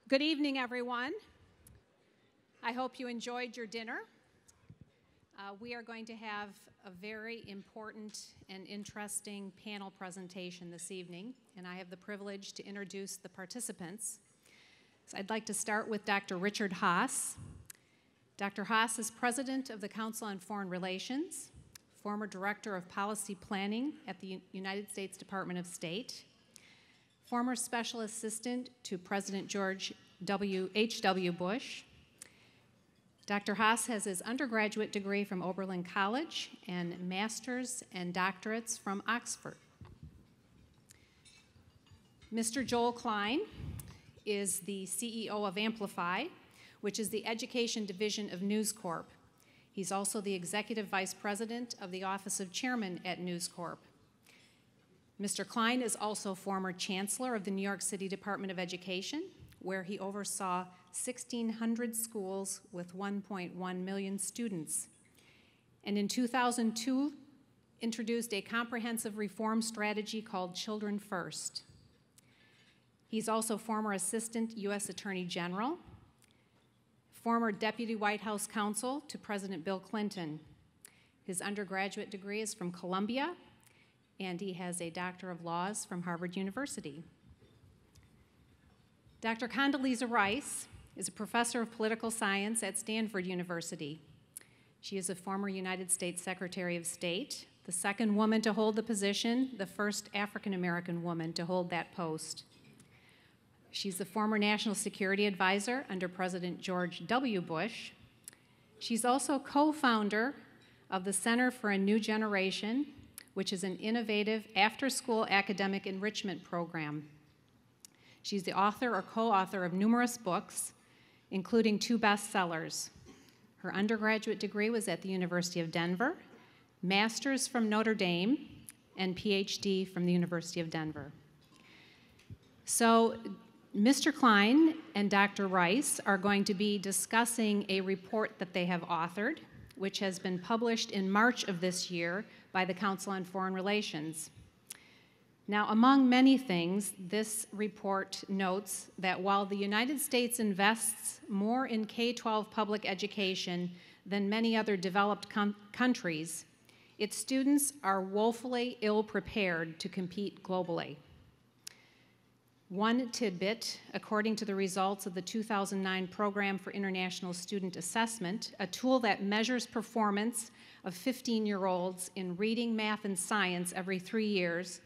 Good evening, everyone. I hope you enjoyed your dinner. We are going to have a very important and interesting panel presentation this evening, and I have the privilege to introduce the participants. So I'd like to start with Dr. Richard Haass. Dr. Haass is president of the Council on Foreign Relations, former director of policy planning at the United States Department of State, former special assistant to President George H.W. Bush. Dr. Haass has his undergraduate degree from Oberlin College and master's and doctorates from Oxford. Mr. Joel Klein is the CEO of Amplify, which is the education division of News Corp. He's also the executive vice president of the Office of Chairman at News Corp. Mr. Klein is also former chancellor of the New York City Department of Education, where he oversaw 1,600 schools with 1.1 million students. And in 2002, introduced a comprehensive reform strategy called Children First. He's also former assistant U.S. Attorney General, former deputy White House counsel to President Bill Clinton. His undergraduate degree is from Columbia, and he has a Doctor of Laws from Harvard University. Dr. Condoleezza Rice is a professor of political science at Stanford University. She is a former United States Secretary of State, the second woman to hold the position, the first African-American woman to hold that post. She's the former National Security Advisor under President George W. Bush. She's also co-founder of the Center for a New Generation, which is an innovative after-school academic enrichment program. She's the author or co-author of numerous books, including 2 bestsellers. Her undergraduate degree was at the University of Denver, master's from Notre Dame, and PhD from the University of Denver. So Mr. Klein and Dr. Rice are going to be discussing a report that they have authored, which has been published in March of this year by the Council on Foreign Relations. Now, among many things, this report notes that while the United States invests more in K-12 public education than many other developed countries, its students are woefully ill-prepared to compete globally. One tidbit, according to the results of the 2009 Program for International Student Assessment, a tool that measures performance of 15-year-olds in reading, math, and science every 3 years,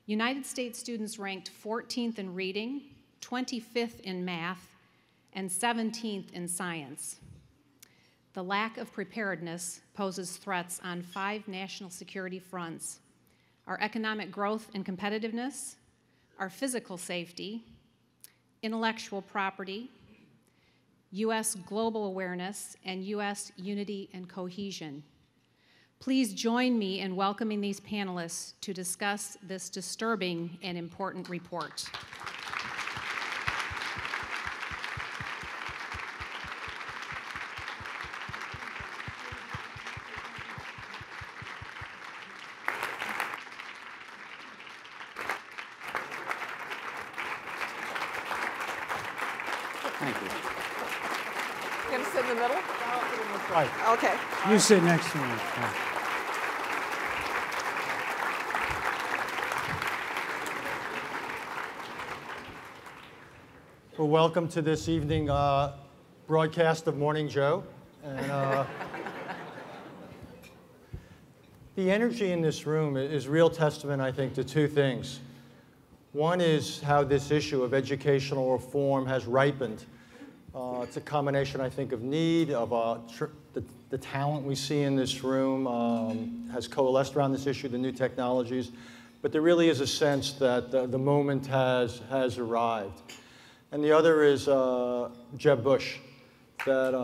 United States students ranked 14th in reading, 25th in math, and 17th in science. The lack of preparedness poses threats on 5 national security fronts: our economic growth and competitiveness, our physical safety, intellectual property, U.S. global awareness, and U.S. unity and cohesion. Please join me in welcoming these panelists to discuss this disturbing and important report. Thank you. You gonna sit in the middle? Right. Okay. You sit next to me. Well, welcome to this evening broadcast of Morning Joe. And, the energy in this room is real testament, I think, to 2 things. One is how this issue of educational reform has ripened. It's a combination, I think, of need, of the talent we see in this room has coalesced around this issue, the new technologies. But there really is a sense that the moment has arrived. And the other is Jeb Bush. That,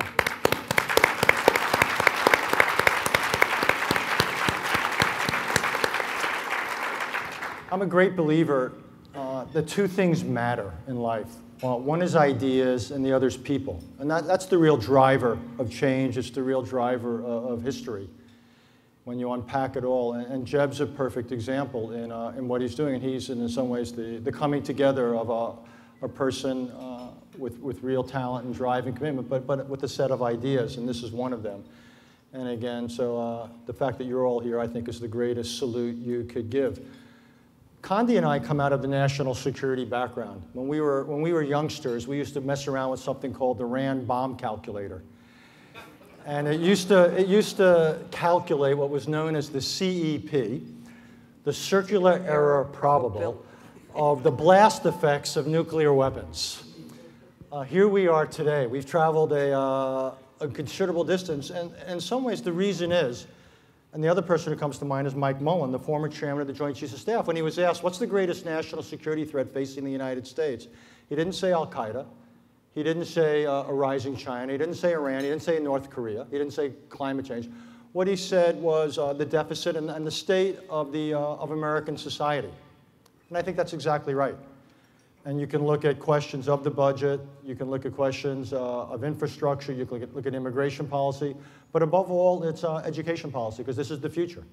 I'm a great believer that 2 things matter in life. One is ideas, and the other is people. And that's the real driver of change. It's the real driver of history when you unpack it all. And Jeb's a perfect example in what he's doing. And he's, in some ways, the coming together of a person with real talent and drive and commitment, but with a set of ideas, and this is one of them. And again, so the fact that you're all here, I think, is the greatest salute you could give. Condi and I come out of the national security background. When we were youngsters, we used to mess around with something called the RAND bomb calculator. And it used to calculate what was known as the CEP, the circular error probable, of the blast effects of nuclear weapons. Here we are today. We've traveled a considerable distance, and in some ways the reason is, and the other person who comes to mind is Mike Mullen, the former chairman of the Joint Chiefs of Staff. When he was asked, what's the greatest national security threat facing the United States? He didn't say Al-Qaeda. He didn't say a rising China. He didn't say Iran. He didn't say North Korea. He didn't say climate change. What he said was the deficit and the state of American society. And I think that's exactly right. And you can look at questions of the budget. You can look at questions of infrastructure. You can look at immigration policy. But above all, it's education policy, because this is the future.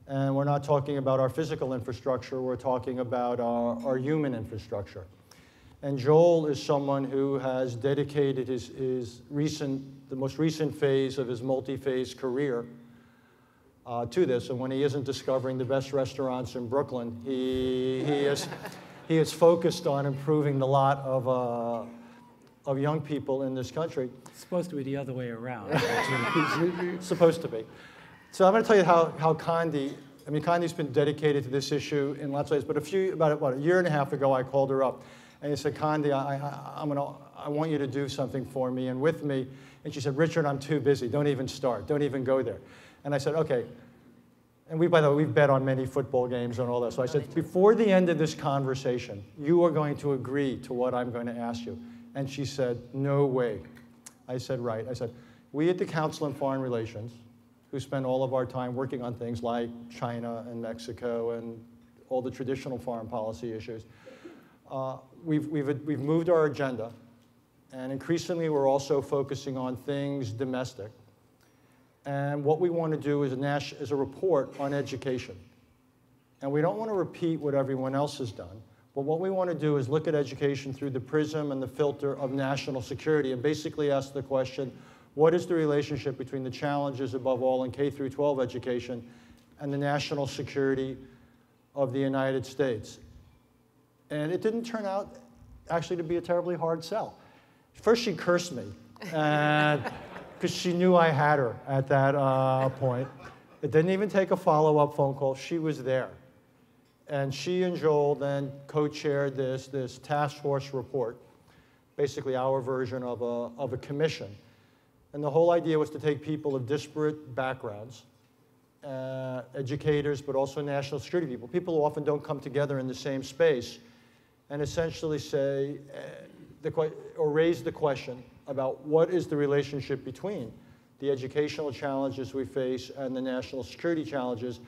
And we're not talking about our physical infrastructure. We're talking about our human infrastructure. And Joel is someone who has dedicated the most recent phase of his multi-phase career to this. And when he isn't discovering the best restaurants in Brooklyn, he is focused on improving the lot of young people in this country. It's supposed to be the other way around. It's supposed to be. So I'm going to tell you how Condi's been dedicated to this issue in lots of ways. But about a year and a half ago, I called her up. And he said, Condi, I want you to do something for me and with me. And she said, Richard, I'm too busy. Don't even start. Don't even go there. And I said, OK. And by the way, we've bet on many football games and all that. So I said, before the end of this conversation, you are going to agree to what I'm going to ask you. And she said, no way. I said, right. I said, we at the Council on Foreign Relations, who spend all of our time working on things like China and Mexico and all the traditional foreign policy issues, we've moved our agenda. And increasingly, we're also focusing on things domestic. And what we want to do is a report on education. And we don't want to repeat what everyone else has done. But what we want to do is look at education through the prism and the filter of national security and basically ask the question, what is the relationship between the challenges above all in K through 12 education and the national security of the United States? And it didn't turn out actually to be a terribly hard sell. First, she cursed me, because she knew I had her at that point. It didn't even take a follow-up phone call. She was there. And she and Joel then co-chaired this task force report, basically our version of a commission. And the whole idea was to take people of disparate backgrounds, educators, but also national security people who often don't come together in the same space, and essentially say, or raise the question about what is the relationship between the educational challenges we face and the national security challenges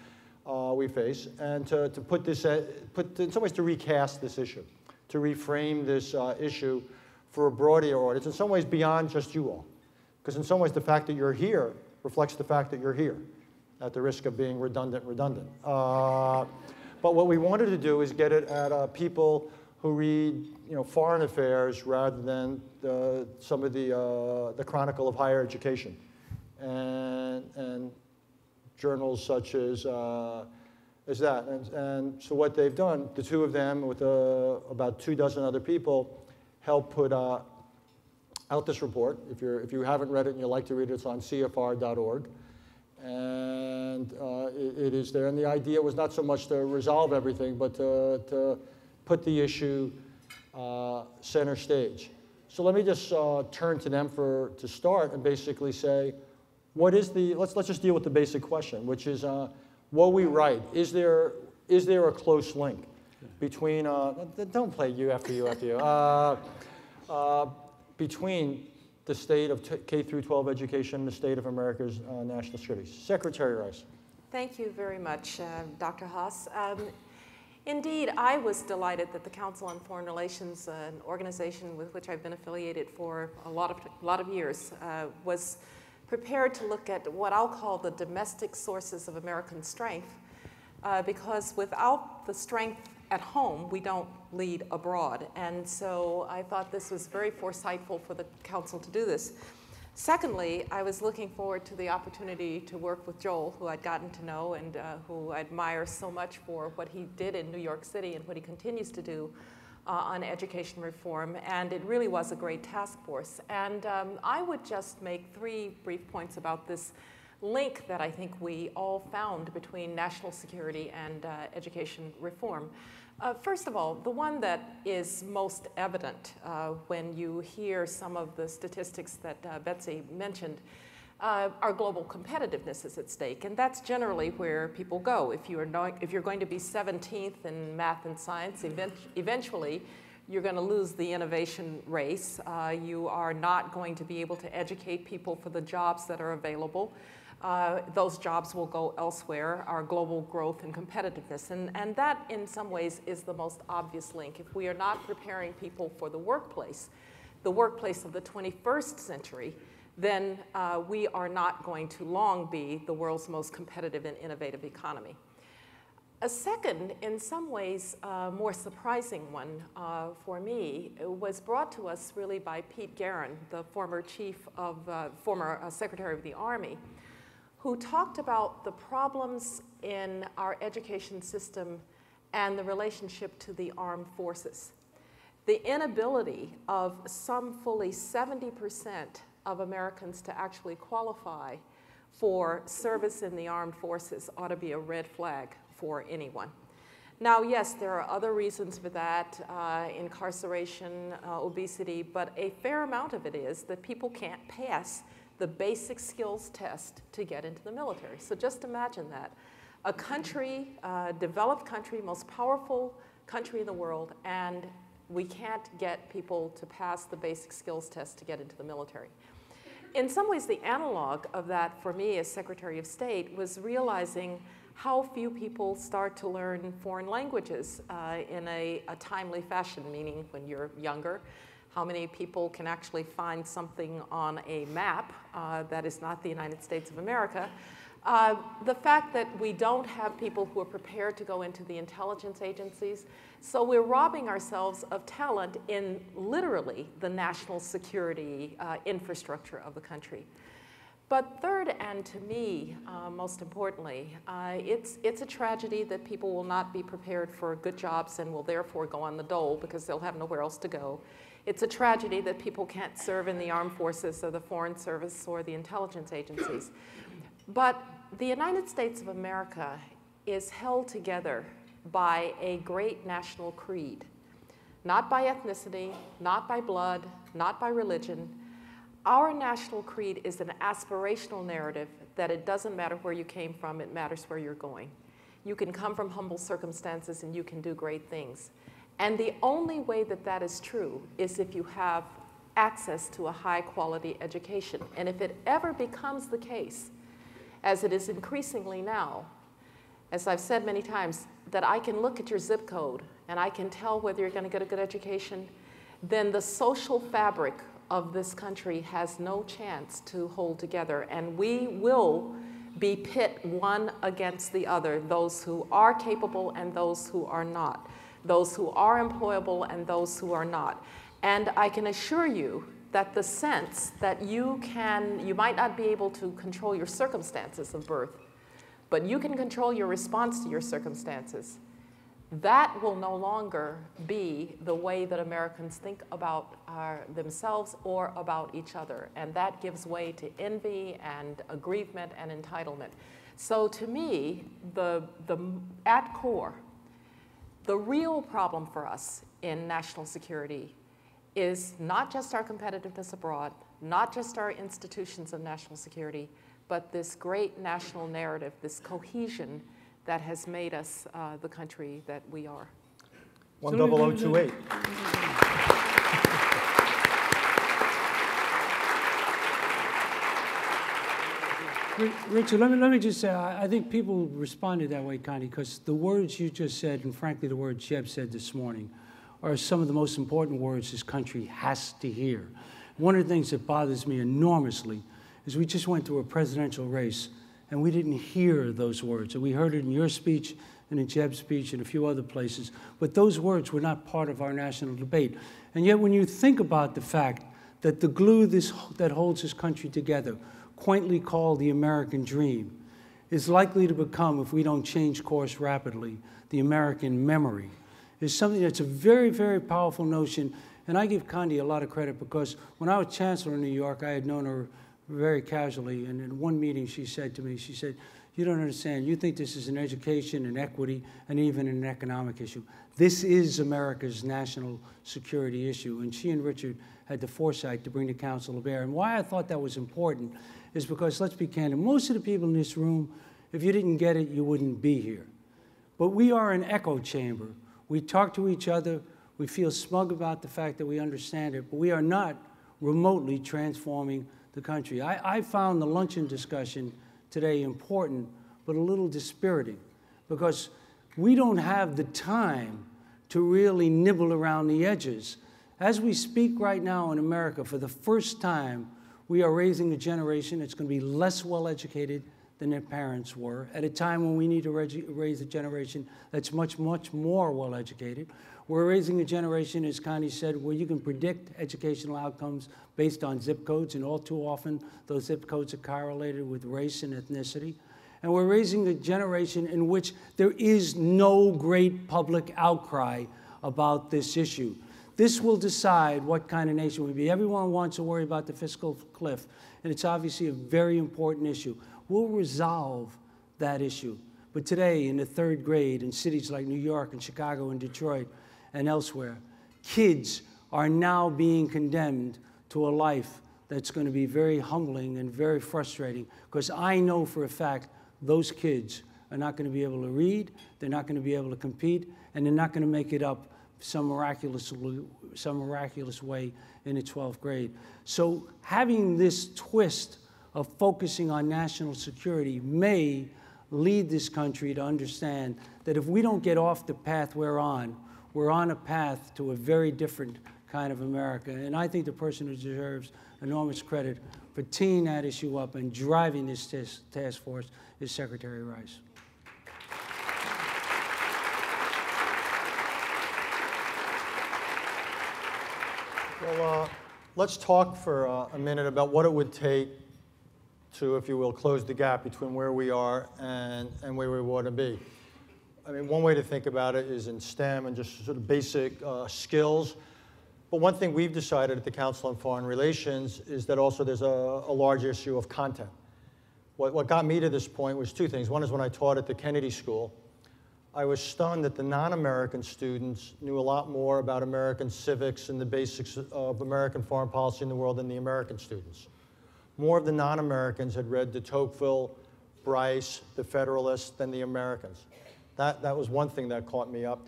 we face, and to put this, in some ways, to recast this issue, to reframe this issue for a broader audience, in some ways beyond just you all. Because in some ways, the fact that you're here reflects the fact that you're here, at the risk of being redundant. But what we wanted to do is get it at people who read foreign affairs rather than some of the Chronicle of Higher Education and journals such as that. And so what they've done, the two of them with about 24 other people, helped put out this report. If you haven't read it and you'd like to read it, it's on CFR.org. And it is there. And the idea was not so much to resolve everything, but to put the issue center stage. So let me just turn to them to start and basically say, what is let's just deal with the basic question, which is, what we write, is there a close link between, don't play you after you, between the state of K through 12 education and the state of America's national security? Secretary Rice. Thank you very much, Dr. Haass. Indeed, I was delighted that the Council on Foreign Relations, an organization with which I've been affiliated for a lot of years, was prepared to look at what I'll call the domestic sources of American strength, because without the strength at home, we don't lead abroad. And so I thought this was very foresightful for the council to do this. Secondly, I was looking forward to the opportunity to work with Joel, who I'd gotten to know and who I admire so much for what he did in New York City and what he continues to do on education reform. And it really was a great task force. And I would just make 3 brief points about this link that I think we all found between national security and education reform. First of all, the one that is most evident when you hear some of the statistics that Betsy mentioned, our global competitiveness is at stake, and that's generally where people go. If you're going to be 17th in math and science, eventually you're going to lose the innovation race. You are not going to be able to educate people for the jobs that are available. Those jobs will go elsewhere, our global growth and competitiveness. And that, in some ways, is the most obvious link. If we are not preparing people for the workplace of the 21st century, then we are not going to long be the world's most competitive and innovative economy. A second, in some ways, more surprising one for me was brought to us really by Pete Guerin, the former Secretary of the Army, who talked about the problems in our education system and the relationship to the armed forces. The inability of some fully 70% of Americans to actually qualify for service in the armed forces ought to be a red flag for anyone. Now, yes, there are other reasons for that, incarceration, obesity, but a fair amount of it is that people can't pass the basic skills test to get into the military. So just imagine that. A country, developed country, most powerful country in the world, and we can't get people to pass the basic skills test to get into the military. In some ways, the analog of that for me as Secretary of State was realizing how few people start to learn foreign languages in a timely fashion, meaning when you're younger. How many people can actually find something on a map that is not the United States of America. The fact that we don't have people who are prepared to go into the intelligence agencies. So we're robbing ourselves of talent in literally the national security infrastructure of the country. But third, and to me, most importantly, it's a tragedy that people will not be prepared for good jobs and will therefore go on the dole because they'll have nowhere else to go. It's a tragedy that people can't serve in the armed forces or the foreign service or the intelligence agencies. But the United States of America is held together by a great national creed, not by ethnicity, not by blood, not by religion. Our national creed is an aspirational narrative that it doesn't matter where you came from, it matters where you're going. You can come from humble circumstances and you can do great things. And the only way that that is true is if you have access to a high quality education. And if it ever becomes the case, as it is increasingly now, as I've said many times, that I can look at your zip code and I can tell whether you're going to get a good education, then the social fabric of this country has no chance to hold together. And we will be pit one against the other, those who are capable and those who are not, those who are employable and those who are not. And I can assure you that the sense that you might not be able to control your circumstances of birth, but you can control your response to your circumstances, that will no longer be the way that Americans think about themselves or about each other. And that gives way to envy and aggrievement and entitlement. So to me, at core, the real problem for us in national security is not just our competitiveness abroad, not just our institutions of national security, but this great national narrative, this cohesion that has made us the country that we are. 10028. Richard, let me just say, I think people responded that way, Connie, because the words you just said, and frankly the words Jeb said this morning, are some of the most important words this country has to hear. One of the things that bothers me enormously is we just went through a presidential race and we didn't hear those words. And we heard it in your speech, and in Jeb's speech and a few other places, but those words were not part of our national debate. And yet when you think about the fact that the glue that holds this country together, quaintly called the American dream, is likely to become, if we don't change course rapidly, the American memory, is something that's a very, very powerful notion. And I give Condi a lot of credit because when I was chancellor in New York, I had known her very casually, and in one meeting she said to me, she said, "You don't understand. You think this is an education, an equity, and even an economic issue. This is America's national security issue." And she and Richard had the foresight to bring the council to bear. And why I thought that was important is because, let's be candid, most of the people in this room, if you didn't get it, you wouldn't be here. But we are an echo chamber. We talk to each other. We feel smug about the fact that we understand it, but we are not remotely transforming the country. I found the luncheon discussion today important, but a little dispiriting, because we don't have the time to really nibble around the edges. As we speak right now in America, for the first time, we are raising a generation that's going to be less well-educated than their parents were, at a time when we need to raise a generation that's much, much more well-educated. We're raising a generation, as Connie said, where you can predict educational outcomes based on zip codes, and all too often those zip codes are correlated with race and ethnicity. And we're raising a generation in which there is no great public outcry about this issue. This will decide what kind of nation we'll be. Everyone wants to worry about the fiscal cliff, and it's obviously a very important issue. We'll resolve that issue. But today, in the 3rd grade, in cities like New York and Chicago and Detroit and elsewhere, kids are now being condemned to a life that's going to be very humbling and very frustrating, because I know for a fact those kids are not going to be able to read, they're not going to be able to compete, and they're not going to make it up some miraculous way in the 12th grade. So having this twist of focusing on national security may lead this country to understand that if we don't get off the path we're on a path to a very different kind of America. And I think the person who deserves enormous credit for teeing that issue up and driving this task force is Secretary Rice. Well, let's talk for a minute about what it would take to, if you will, close the gap between where we are and where we want to be. I mean, one way to think about it is in STEM and just sort of basic skills. But one thing we've decided at the Council on Foreign Relations is that also there's a large issue of content. What got me to this point was 2 things. One is when I taught at the Kennedy School, I was stunned that the non-American students knew a lot more about American civics and the basics of American foreign policy in the world than the American students. More of the non-Americans had read de Tocqueville, Bryce, the Federalist than the Americans. That was one thing that caught me up.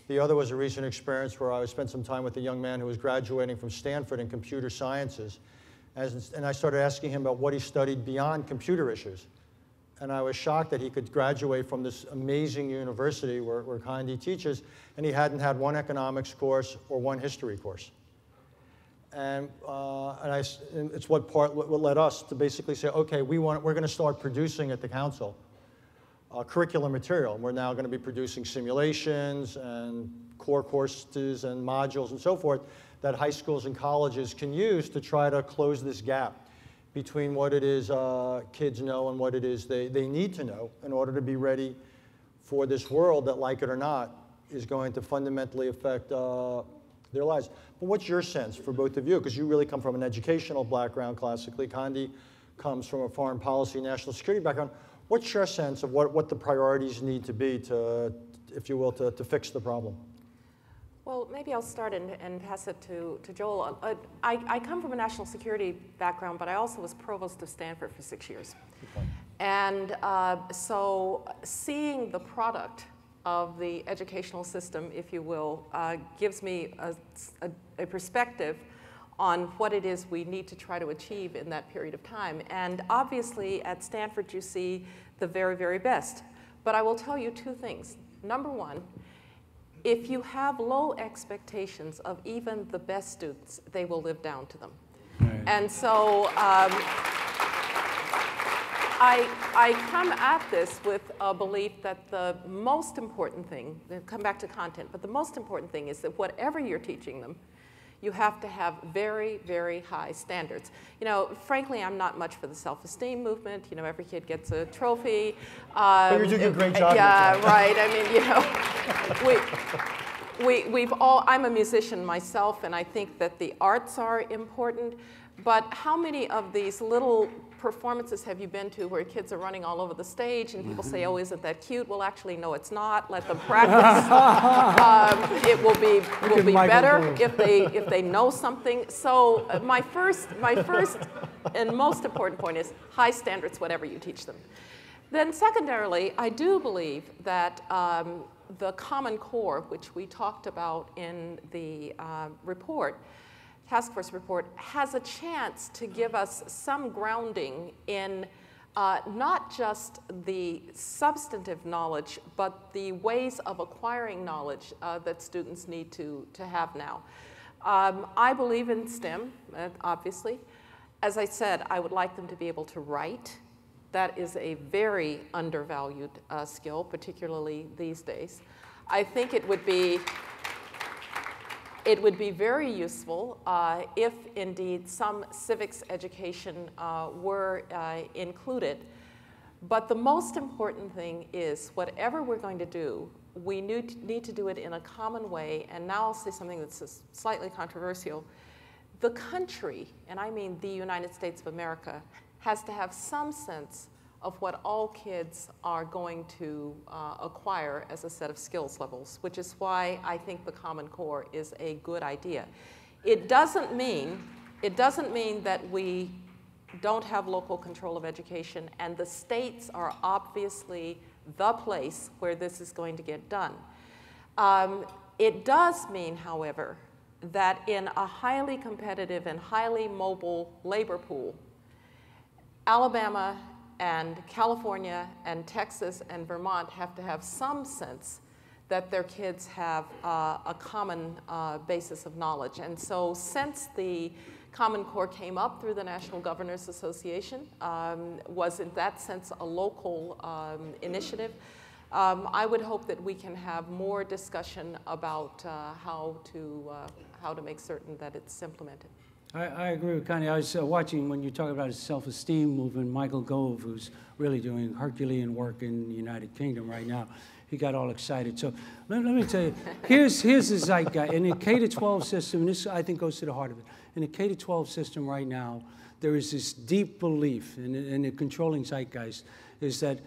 The other was a recent experience where I spent some time with a young man who was graduating from Stanford in computer sciences. And I started asking him about what he studied beyond computer issues. And I was shocked that he could graduate from this amazing university where Condi teaches, and he hadn't had one economics course or one history course. And it's what led us to basically say, okay, we're going to start producing at the council curriculum material. We're now going to be producing simulations and core courses and modules and so forth that high schools and colleges can use to try to close this gap between what it is kids know and what it is they need to know in order to be ready for this world that, like it or not, is going to fundamentally affect their lives. But what's your sense for both of you? Because you really come from an educational background classically. Condi comes from a foreign policy, national security background. What's your sense of what the priorities need to be to, if you will, to fix the problem? Well, maybe I'll start and pass it to Joel. I come from a national security background, but I also was provost of Stanford for 6 years. And so seeing the product of the educational system, if you will, gives me a perspective on what it is we need to try to achieve in that period of time. And obviously at Stanford you see the very, very best. But I will tell you 2 things. Number one, if you have low expectations of even the best students, they will live down to them. Right. And so I come at this with a belief that the most important thing, come back to content, but the most important thing is that whatever you're teaching them, you have to have very, very high standards. You know, frankly, I'm not much for the self-esteem movement. You know, every kid gets a trophy. But you're doing a great job. Yeah, right. I mean, you know, we've all, I'm a musician myself, and I think that the arts are important. But how many of these little performances have you been to where kids are running all over the stage and people say, oh, isn't that cute? Well, actually, no, it's not. Let them practice. It will be better if they know something. So my first and most important point is high standards, whatever you teach them. Then secondarily, I do believe that the Common Core, which we talked about in the report, task force report, has a chance to give us some grounding in not just the substantive knowledge, but the ways of acquiring knowledge that students need to have now. I believe in STEM, obviously. As I said, I would like them to be able to write. That is a very undervalued skill, particularly these days. I think it would be very useful if indeed some civics education were included. But the most important thing is whatever we're going to do, we need to do it in a common way. And now I'll say something that's slightly controversial. The country, and I mean the United States of America, has to have some sense of what all kids are going to acquire as a set of skills levels, which is why I think the Common Core is a good idea. It doesn't mean that we don't have local control of education, and the states are obviously the place where this is going to get done. It does mean, however, that in a highly competitive and highly mobile labor pool, Alabama and California and Texas and Vermont have to have some sense that their kids have a common basis of knowledge. And so since the Common Core came up through the National Governors Association, was in that sense a local initiative, I would hope that we can have more discussion about how to make certain that it's implemented. I agree with Connie. I was watching when you talk about a self-esteem movement, Michael Gove, who's really doing Herculean work in the United Kingdom right now. He got all excited. So let me tell you, here's the zeitgeist. In the K-12 system, and this I think goes to the heart of it, in the K-12 system right now, there is this deep belief in the controlling zeitgeist is that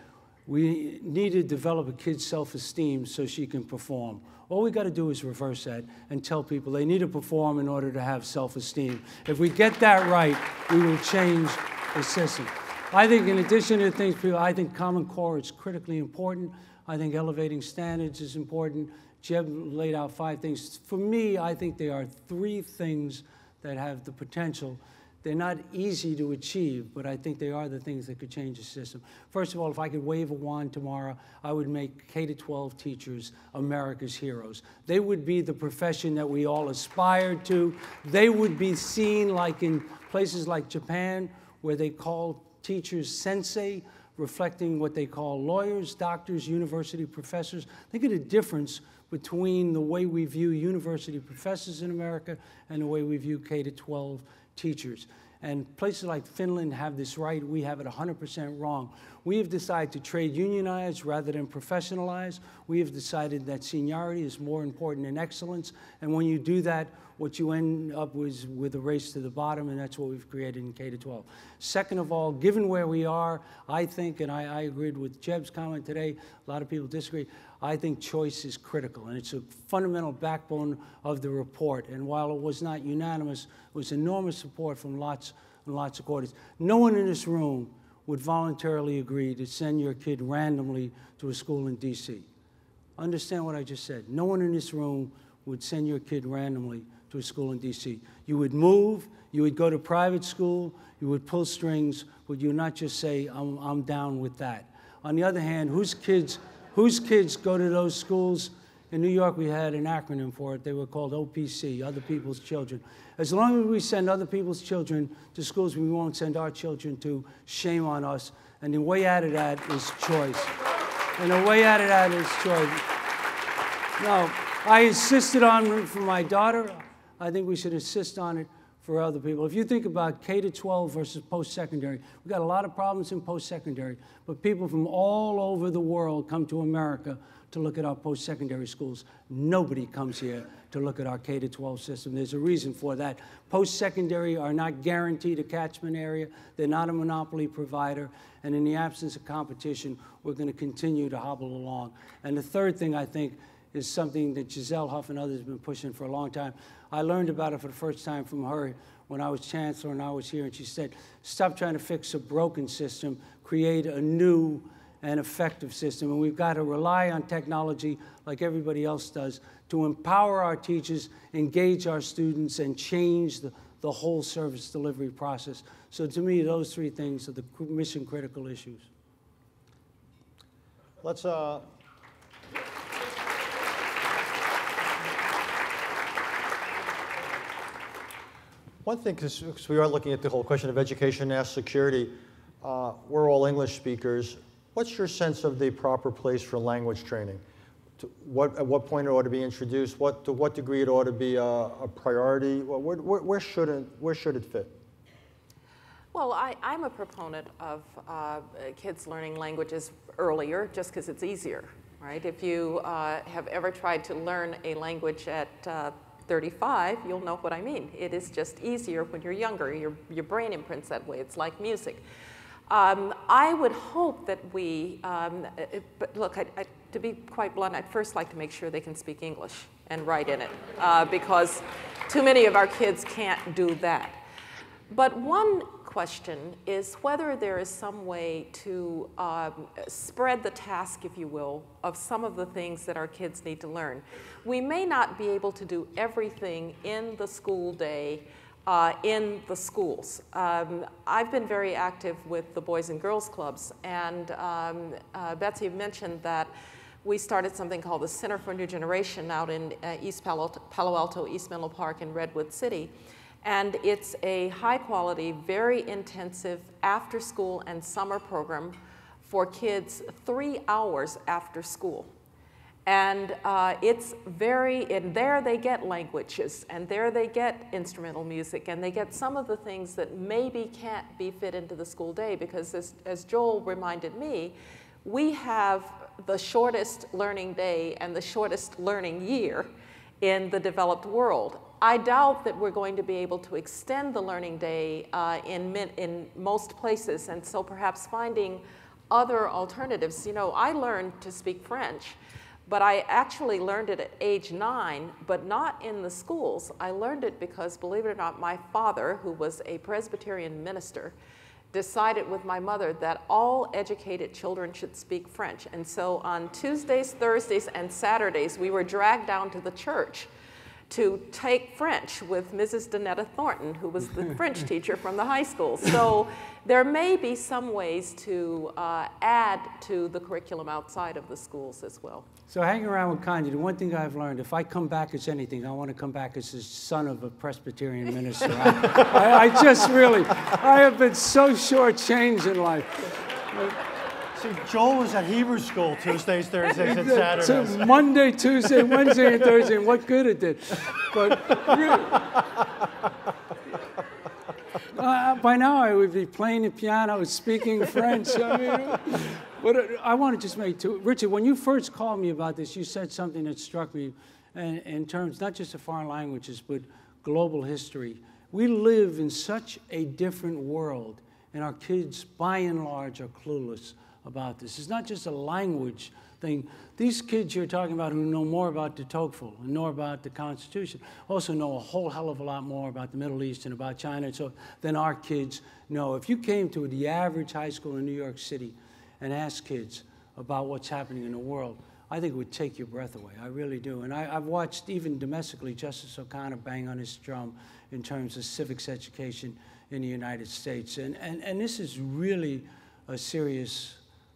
we need to develop a kid's self-esteem so she can perform. All we got to do is reverse that and tell people they need to perform in order to have self-esteem. If we get that right, we will change the system. I think in addition to things, I think Common Core is critically important. I think elevating standards is important. Jeb laid out 5 things. For me, I think there are 3 things that have the potential. They're not easy to achieve, but I think they are the things that could change the system. First of all, if I could wave a wand tomorrow, I would make K-12 teachers America's heroes. They would be the profession that we all aspired to. They would be seen like in places like Japan, where they call teachers sensei, reflecting what they call lawyers, doctors, university professors. Think of the difference between the way we view university professors in America and the way we view K-12 teachers. And places like Finland have this right. We have it 100% wrong. We have decided to trade unionize rather than professionalize. We have decided that seniority is more important than excellence. And when you do that, what you end up with a race to the bottom, and that's what we've created in K-12. Second of all, given where we are, I think, and I agreed with Jeb's comment today, a lot of people disagree, I think choice is critical, and it's a fundamental backbone of the report. And while it was not unanimous, it was enormous support from lots and lots of quarters. No one in this room would voluntarily agree to send your kid randomly to a school in D.C. Understand what I just said. No one in this room would send your kid randomly to a school in D.C. You would move, you would go to private school, you would pull strings, but you would not just say, I'm down with that. On the other hand, whose kids go to those schools? In New York, we had an acronym for it. They were called OPC, Other People's Children. As long as we send other people's children to schools we won't send our children to, shame on us. And the way out of that is choice. And the way out of that is choice. No, I insisted on it for my daughter. I think we should insist on it for other people. If you think about K-12 versus post-secondary, we've got a lot of problems in post-secondary, but people from all over the world come to America to look at our post-secondary schools. Nobody comes here to look at our K-12 system. There's a reason for that. Post-secondary are not guaranteed a catchment area. They're not a monopoly provider. And in the absence of competition, we're going to continue to hobble along. And the third thing, I think, is something that Giselle Huff and others have been pushing for a long time. I learned about it for the first time from her when I was chancellor and I was here, and she said, stop trying to fix a broken system, create a new and effective system. And we've got to rely on technology like everybody else does to empower our teachers, engage our students, and change the whole service delivery process. So to me, those three things are the mission critical issues. Let's one thing, because we are looking at the whole question of education, national security, we're all English speakers. What's your sense of the proper place for language training? At what point it ought to be introduced? To what degree it ought to be a priority? Where should it fit? Well, I'm a proponent of kids learning languages earlier just because it's easier, right? If you have ever tried to learn a language at 35, you'll know what I mean. It is just easier when you're younger. Your brain imprints that way. It's like music. I would hope that we, but look, to be quite blunt, I'd first like to make sure they can speak English and write in it, because too many of our kids can't do that. But one question is whether there is some way to spread the task, if you will, of some of the things that our kids need to learn. We may not be able to do everything in the school day in the schools. I've been very active with the Boys and Girls Clubs, and Betsy mentioned that we started something called the Center for New Generation out in East Palo Alto, East Menlo Park, and Redwood City. And it's a high-quality, very intensive after-school and summer program for kids 3 hours after school. And and there they get languages, and there they get instrumental music, and they get some of the things that maybe can't be fit into the school day, because as Joel reminded me, we have the shortest learning day and the shortest learning year in the developed world. I doubt that we're going to be able to extend the learning day in most places, and so perhaps finding other alternatives. You know, I learned to speak French, but I actually learned it at age 9, but not in the schools. I learned it because, believe it or not, my father, who was a Presbyterian minister, decided with my mother that all educated children should speak French. And so on Tuesdays, Thursdays, and Saturdays, we were dragged down to the church to take French with Mrs. Donetta Thornton, who was the French teacher from the high school. So there may be some ways to add to the curriculum outside of the schools as well. So hang around with Kanye. The one thing I've learned, if I come back as anything, I want to come back as the son of a Presbyterian minister. I just really, I have been so shortchanged in life. See, Joel was at Hebrew school Tuesdays, Thursdays, and Saturdays. So Monday, Tuesday, Wednesday, and Thursday, and what good it did. But really, by now I would be playing the piano, speaking French. I mean, but I want to just make two. Richard, when you first called me about this, you said something that struck me in terms not just of foreign languages, but global history. We live in such a different world, and our kids, by and large, are clueless about this. It's not just a language thing. These kids you're talking about who know more about de Tocqueville and know about the Constitution also know a whole hell of a lot more about the Middle East and about China than our kids know. If you came to the average high school in New York City and asked kids about what's happening in the world, I think it would take your breath away. I really do. And I've watched, even domestically, Justice O'Connor bang on his drum in terms of civics education in the United States. And this is really a serious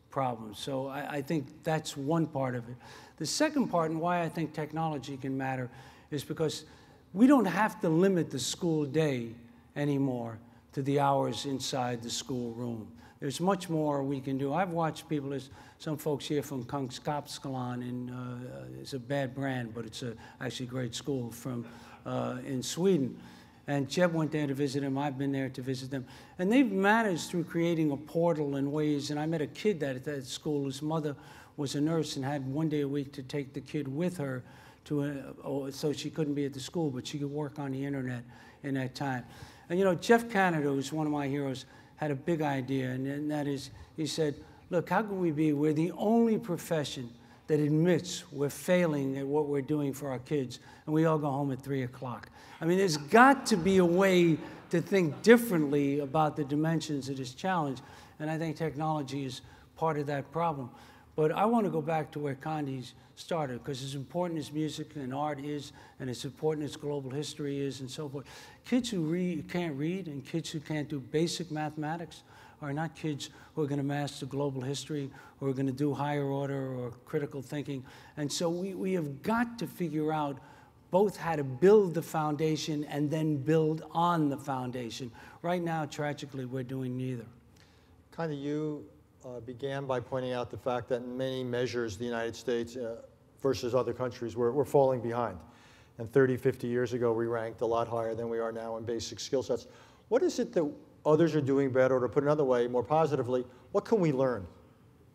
problem. So I think that's one part of it. The second part, and why I think technology can matter, is because we don't have to limit the school day anymore to the hours inside the school room. there's much more we can do. I've watched people, there's some folks here from Kunskapsskolan, it's a bad brand, but it's actually a great school from in Sweden. And Jeb went there to visit him. I've been there to visit them. And they've managed through creating a portal in ways, and I met a kid at that school whose mother was a nurse and had one day a week to take the kid with her so she couldn't be at the school, but she could work on the internet in that time. And you know, Jeff Canada, who's one of my heroes, had a big idea, and that is, he said, look, how can we're the only profession that admits we're failing at what we're doing for our kids, and we all go home at 3 o'clock. I mean, there's got to be a way to think differently about the dimensions of this challenge, and I think technology is part of that problem. But I want to go back to where Condi's started, because as important as music and art is, and as important as global history is, and so forth, kids who can't read and kids who can't do basic mathematics are not kids who are going to master global history, or are going to do higher order or critical thinking. And so we have got to figure out both how to build the foundation and then build on the foundation. Right now, tragically, we're doing neither. Condi, you began by pointing out the fact that in many measures, the United States versus other countries, we're falling behind. And 30, 50 years ago, we ranked a lot higher than we are now in basic skill sets. What is it that others are doing better, or to put another way, more positively, what can we learn?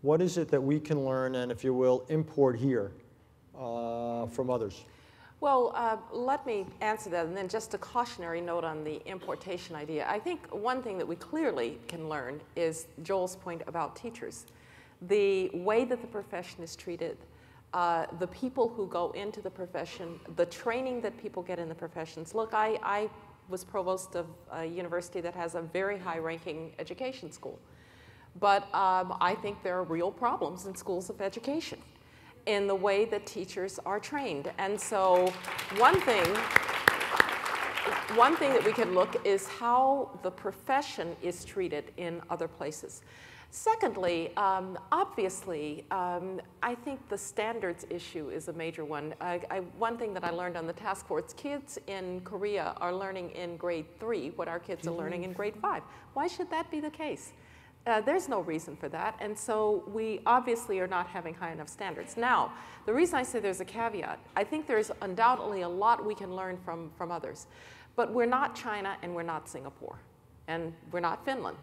What is it that we can learn and, if you will, import here from others? Well, let me answer that, and then just a cautionary note on the importation idea. I think one thing that we clearly can learn is Joel's point about teachers. The way that the profession is treated, the people who go into the profession, the training that people get in the professions. Look, I was provost of a university that has a very high-ranking education school. But I think there are real problems in schools of education in the way that teachers are trained. And so one thing that we can look is how the profession is treated in other places. Secondly, obviously, I think the standards issue is a major one. One thing that I learned on the task force, kids in Korea are learning in grade 3 what our kids are learning in grade 5. Why should that be the case? There's no reason for that, and so we obviously are not having high enough standards. Now, the reason I say there's a caveat, I think there's undoubtedly a lot we can learn from others, but we're not China and we're not Singapore, and we're not Finland.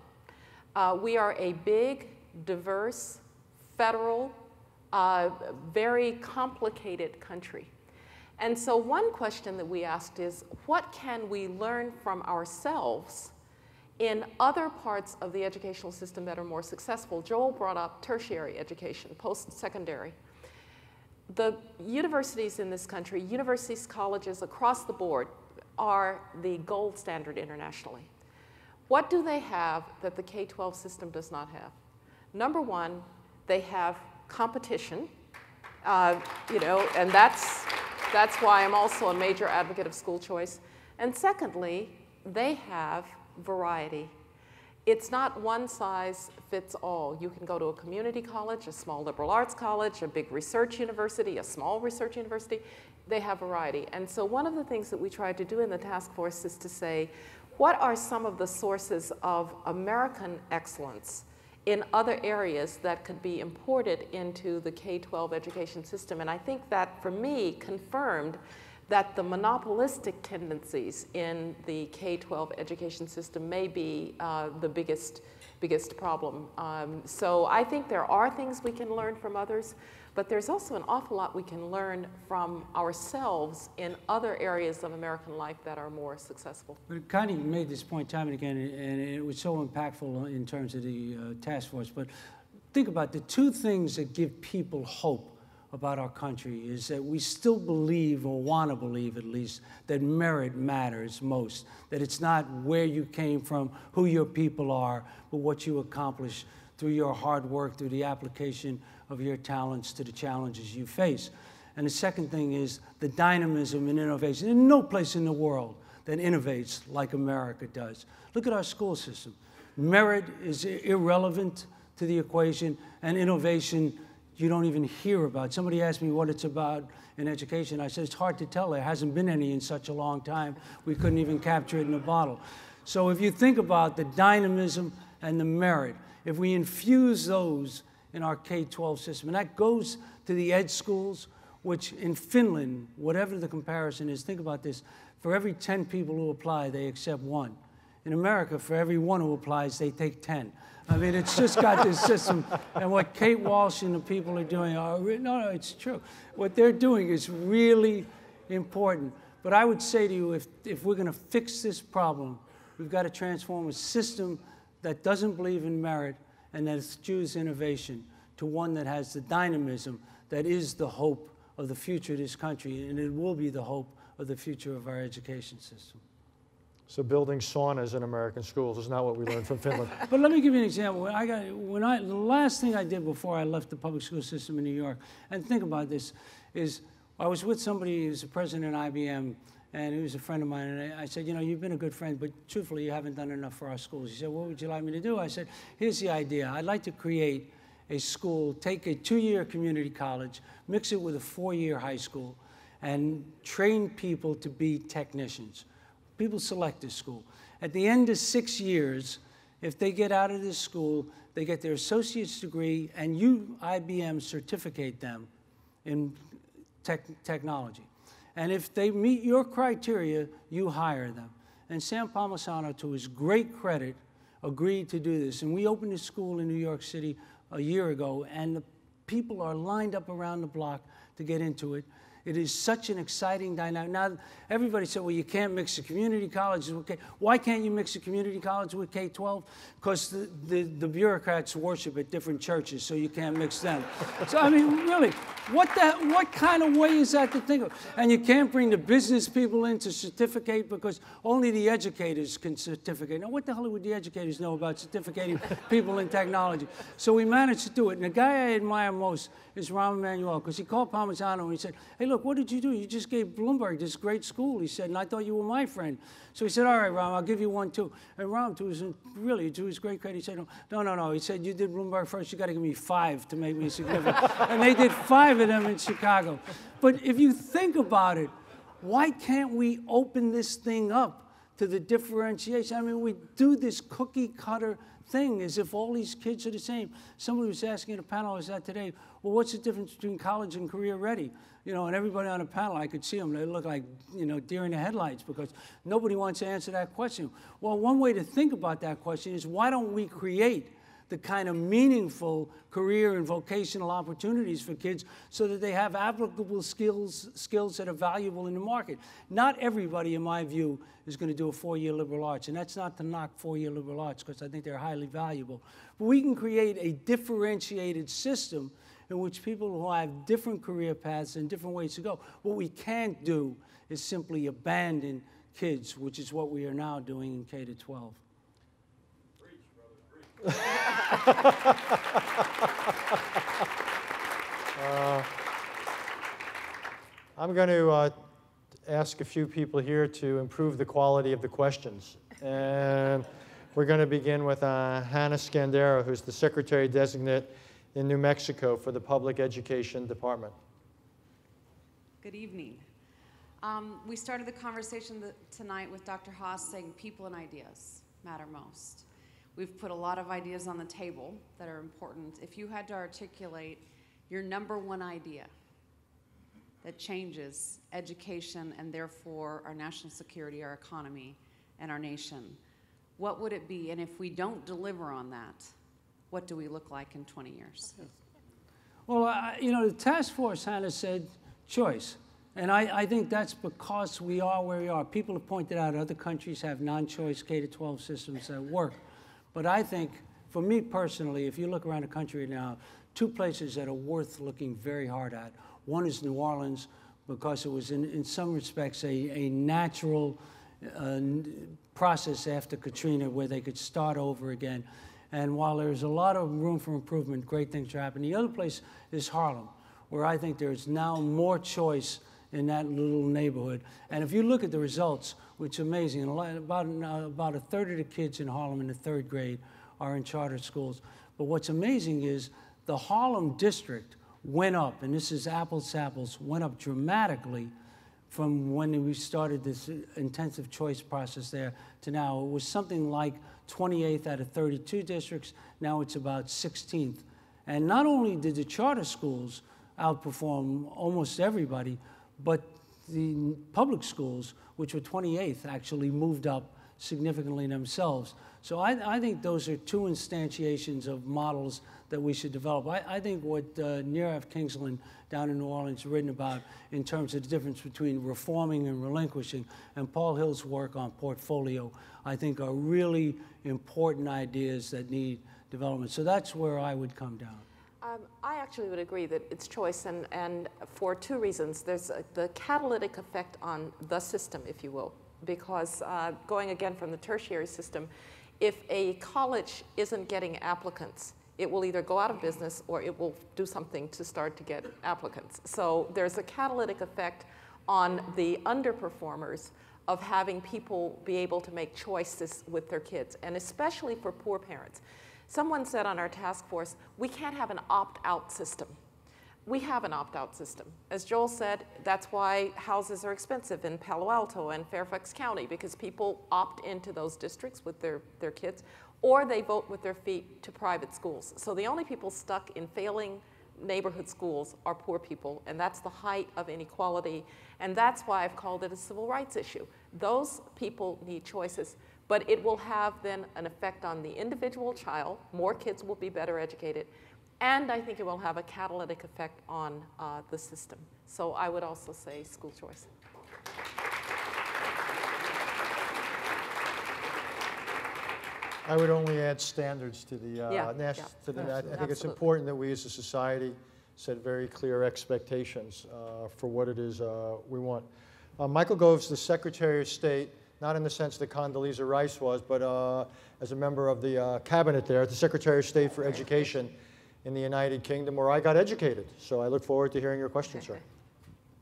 We are a big, diverse, federal, very complicated country. And so one question that we asked is, what can we learn from ourselves in other parts of the educational system that are more successful? Joel brought up tertiary education, post-secondary. The universities in this country, universities, colleges across the board, are the gold standard internationally. What do they have that the K-12 system does not have? Number one, they have competition, you know, and that's why I'm also a major advocate of school choice. And secondly, they have variety. It's not one size fits all. You can go to a community college, a small liberal arts college, a big research university, a small research university. They have variety. And so one of the things that we tried to do in the task force is to say, what are some of the sources of American excellence in other areas that could be imported into the K-12 education system? And I think that, for me, confirmed that the monopolistic tendencies in the K-12 education system may be the biggest problem. So I think there are things we can learn from others, but there's also an awful lot we can learn from ourselves in other areas of American life that are more successful. But Connie made this point time and again, and it was so impactful in terms of the task force. But think about the two things that give people hope about our country is that we still believe, or want to believe at least, that merit matters most, that it's not where you came from, who your people are, but what you accomplish through your hard work, through the application of your talents to the challenges you face. And the second thing is the dynamism and innovation. There's no place in the world that innovates like America does. Look at our school system. Merit is irrelevant to the equation, and innovation you don't even hear about. Somebody asked me what it's about in education. I said, it's hard to tell. There hasn't been any in such a long time. We couldn't even capture it in a bottle. So if you think about the dynamism and the merit, if we infuse those in our K-12 system, and that goes to the ed schools, which in Finland, whatever the comparison is, think about this, for every 10 people who apply, they accept 1. In America, for every 1 who applies, they take 10. I mean, it's just got this system. And what Kate Walsh and the people are doing are, no, it's true. What they're doing is really important. But I would say to you, if we're going to fix this problem, we've got to transform a system that doesn't believe in merit and that eschews innovation to one that has the dynamism that is the hope of the future of this country, and it will be the hope of the future of our education system. So building saunas in American schools is not what we learned from Finland. But let me give you an example. The last thing I did before I left the public school system in New York, and think about this, is I was with somebody who's the president of IBM, and he was a friend of mine, and I said, you know, you've been a good friend, but truthfully, you haven't done enough for our schools. He said, what would you like me to do? I said, here's the idea. I'd like to create a school, take a 2-year community college, mix it with a 4-year high school, and train people to be technicians. People select this school. At the end of 6 years, if they get out of this school, they get their associate's degree, and you, IBM, certificate them in technology. And if they meet your criteria, you hire them. And Sam Palmisano, to his great credit, agreed to do this. And we opened a school in New York City a year ago, and the people are lined up around the block to get into it. It is such an exciting dynamic. Now, everybody said, well, you can't mix the community colleges with K. Why can't you mix a community college with K-12? Because the bureaucrats worship at different churches, so you can't mix them. So, I mean, really, what kind of way is that to think of? And you can't bring the business people in to certificate because only the educators can certificate. Now, what the hell would the educators know about certificating people in technology? So we managed to do it. And the guy I admire most is Rahm Emanuel, because he called Palmisano and he said, hey, look, what did you do? You just gave Bloomberg this great school. He said, and I thought you were my friend. So he said, all right, Rahm, I'll give you one too. And Rahm, to his great credit, he said, no. He said, you did Bloomberg first. You got to give me 5 to make me significant. And they did 5 of them in Chicago. But if you think about it, why can't we open this thing up to the differentiation? I mean, we do this cookie cutter thing as if all these kids are the same. Somebody was asking in a panel I was at today, well, what's the difference between college and career ready? You know, and everybody on the panel, I could see them, they look like, you know, deer in the headlights because nobody wants to answer that question. Well, one way to think about that question is why don't we create the kind of meaningful career and vocational opportunities for kids so that they have applicable skills that are valuable in the market. Not everybody, in my view, is going to do a 4-year liberal arts, and that's not to knock 4-year liberal arts because I think they're highly valuable. But we can create a differentiated system in which people who have different career paths and different ways to go. What we can't do is simply abandon kids, which is what we are now doing in K-12. I'm going to ask a few people here to improve the quality of the questions. And we're going to begin with Hannah Scandera, who's the Secretary Designate in New Mexico for the Public Education Department. Good evening. We started the conversation tonight with Dr. Haass saying people and ideas matter most. We've put a lot of ideas on the table that are important. If you had to articulate your #1 idea that changes education and therefore our national security, our economy, and our nation, what would it be? And if we don't deliver on that, what do we look like in 20 years? Well, you know, the task force, Hannah, said choice. And I think that's because we are where we are. People have pointed out other countries have non-choice K-12 systems that work. But I think, for me personally, if you look around the country now, 2 places that are worth looking very hard at. One is New Orleans, because it was in some respects a natural process after Katrina where they could start over again. And while there's a lot of room for improvement, great things are happening. The other place is Harlem, where I think there's now more choice in that little neighborhood. And if you look at the results, which is amazing, about 1/3 of the kids in Harlem in the 3rd grade are in charter schools. But what's amazing is the Harlem district went up, and this is apples to apples, went up dramatically from when we started this intensive choice process there to now. It was something like 28th out of 32 districts. Now it's about 16th. And not only did the charter schools outperform almost everybody, but the public schools, which were 28th, actually moved up significantly themselves. So I think those are two instantiations of models that we should develop. I think what Neerav Kingsland down in New Orleans has written about in terms of the difference between reforming and relinquishing, and Paul Hill's work on portfolio, I think are really important ideas that need development. So that's where I would come down. I actually would agree that it's choice, and for two reasons. There's the catalytic effect on the system, if you will, because going again from the tertiary system, if a college isn't getting applicants, it will either go out of business or it will do something to start to get applicants. So there's a catalytic effect on the underperformers of having people be able to make choices with their kids, and especially for poor parents. Someone said on our task force, we can't have an opt-out system. We have an opt-out system. As Joel said, that's why houses are expensive in Palo Alto and Fairfax County, because people opt into those districts with their kids, or they vote with their feet to private schools. So the only people stuck in failing neighborhood schools are poor people, and that's the height of inequality, and that's why I've called it a civil rights issue. Those people need choices, but it will have then an effect on the individual child. More kids will be better educated, and I think it will have a catalytic effect on the system. So I would also say school choice. I would only add standards to the I think it's important that we as a society set very clear expectations for what it is we want. Michael Gove's the Secretary of State, not in the sense that Condoleezza Rice was, but as a member of the cabinet there, the Secretary of State for Education in the United Kingdom, where I got educated. So I look forward to hearing your questions, sir.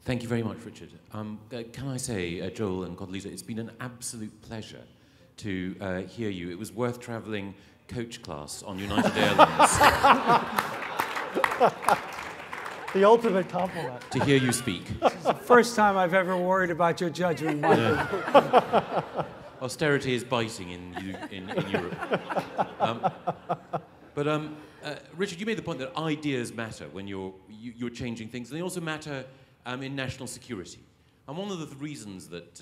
Thank you very much, Richard. Can I say, Joel and Condoleezza, it's been an absolute pleasure to hear you. It was worth traveling coach class on United Airlines. The ultimate compliment. To hear you speak. It's the first time I've ever worried about your judgment, Michael. Yeah. Austerity is biting in Europe. Richard, you made the point that ideas matter when you're changing things, and they also matter in national security. And one of the reasons that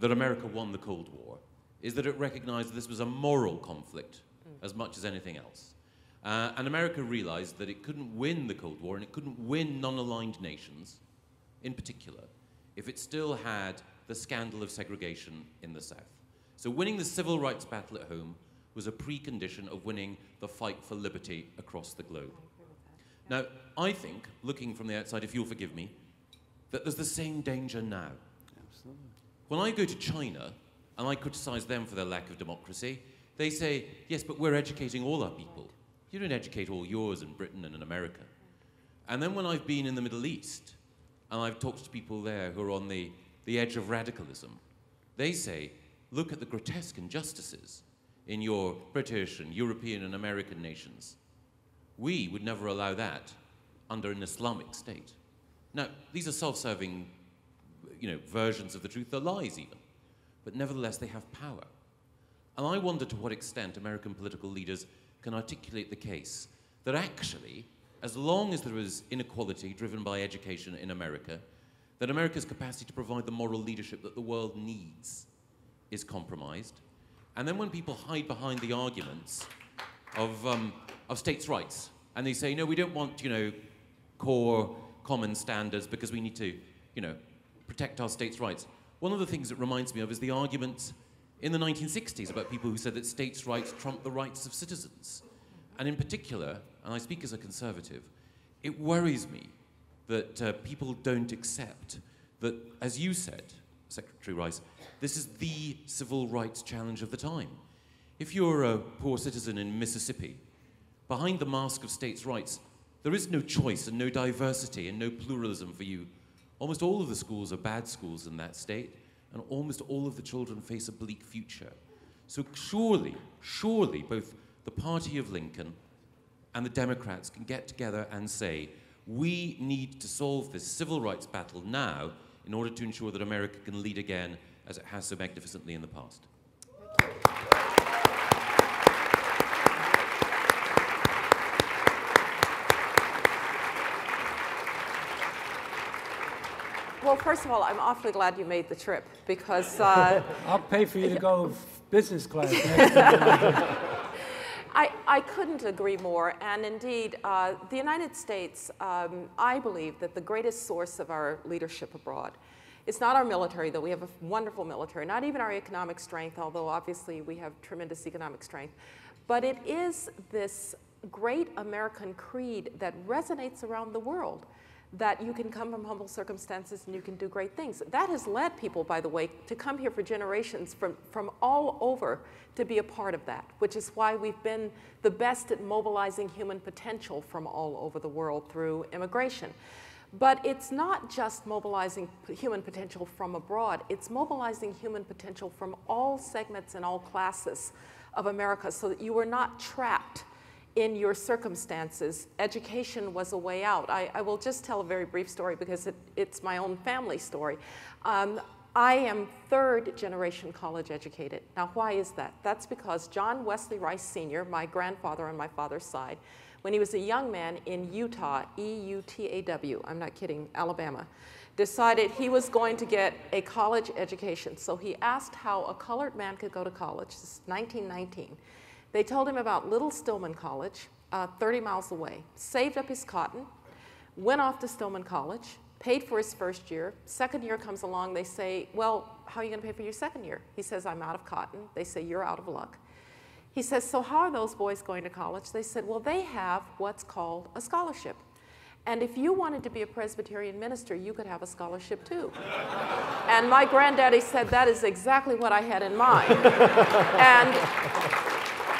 America won the Cold War is that it recognized that this was a moral conflict as much as anything else. And America realized that it couldn't win the Cold War, and it couldn't win non-aligned nations, in particular, if it still had the scandal of segregation in the South. So winning the civil rights battle at home was a precondition of winning the fight for liberty across the globe. Now, I think, looking from the outside, if you'll forgive me, that there's the same danger now. Absolutely. When I go to China, and I criticize them for their lack of democracy, they say, yes, but we're educating all our people. You don't educate all yours in Britain and in America. And then when I've been in the Middle East, and I've talked to people there who are on the edge of radicalism, they say, look at the grotesque injustices in your British and European and American nations. We would never allow that under an Islamic state. Now, these are self-serving, versions of the truth. They're lies even. But nevertheless, they have power. And I wonder to what extent American political leaders can articulate the case that actually, as long as there is inequality driven by education in America, that America's capacity to provide the moral leadership that the world needs is compromised. And then when people hide behind the arguments of states' rights, and they say, no, we don't want, core common standards because we need to, protect our states' rights. One of the things it reminds me of is the argument in the 1960s about people who said that states' rights trump the rights of citizens. And in particular, and I speak as a conservative, it worries me that people don't accept that, as you said, Secretary Rice, this is the civil rights challenge of the time. If you're a poor citizen in Mississippi, behind the mask of states' rights, there is no choice and no diversity and no pluralism for you. Almost all of the schools are bad schools in that state, and almost all of the children face a bleak future. So surely, both the party of Lincoln and the Democrats can get together and say, we need to solve this civil rights battle now in order to ensure that America can lead again as it has so magnificently in the past. Well, first of all, I'm awfully glad you made the trip because I'll pay for you to go business class next time. I couldn't agree more. And indeed, the United States, I believe that the greatest source of our leadership abroad is not our military, though we have a wonderful military, not even our economic strength, although obviously we have tremendous economic strength, but it is this great American creed that resonates around the world, that you can come from humble circumstances and you can do great things. That has led people, by the way, to come here for generations from all over to be a part of that, which is why we've been the best at mobilizing human potential from all over the world through immigration. But it's not just mobilizing human potential from abroad, it's mobilizing human potential from all segments and all classes of America so that you are not trapped in your circumstances. Education was a way out. I will just tell a very brief story because it's my own family story. I am third generation college educated. Now, why is that? That's because John Wesley Rice Sr., my grandfather on my father's side, when he was a young man in Utah, E-U-T-A-W, I'm not kidding, Alabama, decided he was going to get a college education. So he asked how a colored man could go to college. This is 1919. They told him about Little Stillman College, 30 miles away, saved up his cotton, went off to Stillman College, paid for his first year. Second year comes along, they say, well, how are you going to pay for your second year? He says, I'm out of cotton. They say, you're out of luck. He says, so how are those boys going to college? They said, well, they have what's called a scholarship. And if you wanted to be a Presbyterian minister, you could have a scholarship too. And my granddaddy said, that is exactly what I had in mind.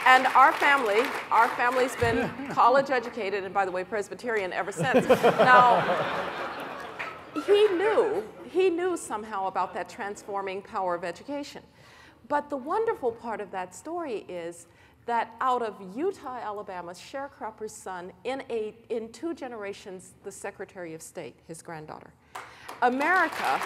And our family's been college educated, and by the way, Presbyterian ever since. Now, he knew somehow about that transforming power of education. But the wonderful part of that story is that out of Utah, Alabama, sharecropper's son, in 2 generations, the Secretary of State, his granddaughter. America,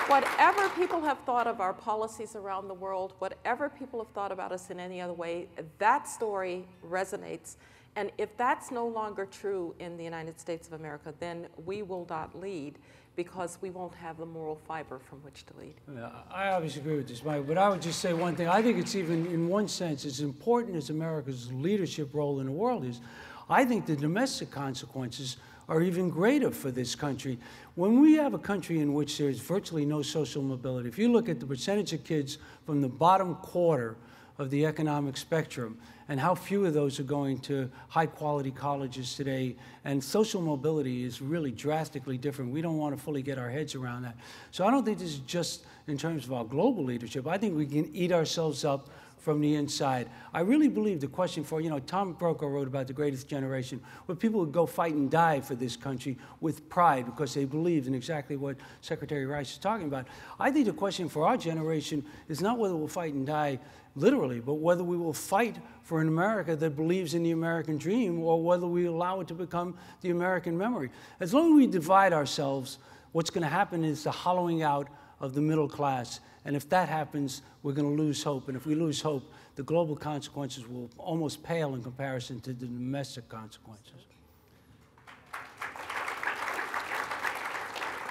whatever people have thought of our policies around the world, whatever people have thought about us in any other way, that story resonates. And if that's no longer true in the United States of America, then we will not lead because we won't have the moral fiber from which to lead. Yeah, I obviously agree with this, Mike, but I would just say one thing. I think it's even, in one sense, as important as America's leadership role in the world is, I think the domestic consequences are even greater for this country. When we have a country in which there's virtually no social mobility, if you look at the percentage of kids from the bottom quarter of the economic spectrum and how few of those are going to high-quality colleges today, and social mobility is really drastically different. We don't want to fully get our heads around that. So I don't think this is just in terms of our global leadership. I think we can eat ourselves up from the inside. I really believe the question for, Tom Brokaw wrote about the greatest generation, where people would go fight and die for this country with pride because they believed in exactly what Secretary Rice is talking about. I think the question for our generation is not whether we'll fight and die literally, but whether we will fight for an America that believes in the American dream or whether we allow it to become the American memory. As long as we divide ourselves, what's going to happen is the hollowing out of the middle class. And if that happens, we're going to lose hope. And if we lose hope, the global consequences will almost pale in comparison to the domestic consequences.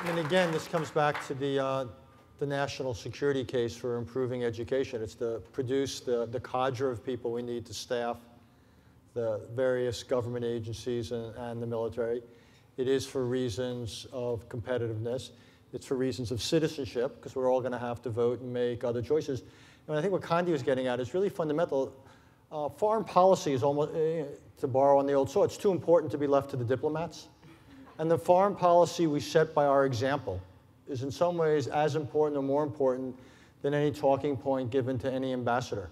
And again, this comes back to the national security case for improving education. It's to produce the cadre of people we need to staff the various government agencies and the military. It is for reasons of competitiveness. It's for reasons of citizenship, because we're all going to have to vote and make other choices. And I think what Condi was getting at is really fundamental. Foreign policy is almost, to borrow on the old saw, it's too important to be left to the diplomats. And the foreign policy we set by our example is in some ways as important or more important than any talking point given to any ambassador.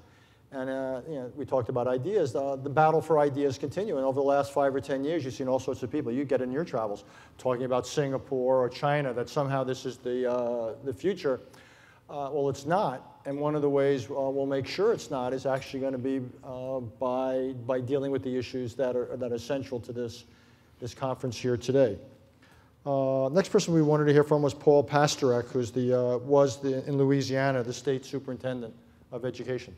And we talked about ideas. The battle for ideas continue. And over the last 5 or 10 years, you've seen all sorts of people. You get in your travels talking about Singapore or China, that somehow this is the future. Well, it's not. And one of the ways we'll make sure it's not is actually going to be by dealing with the issues that are central to this conference here today. Next person we wanted to hear from was Paul Pasterek, who's in Louisiana, the state superintendent of education.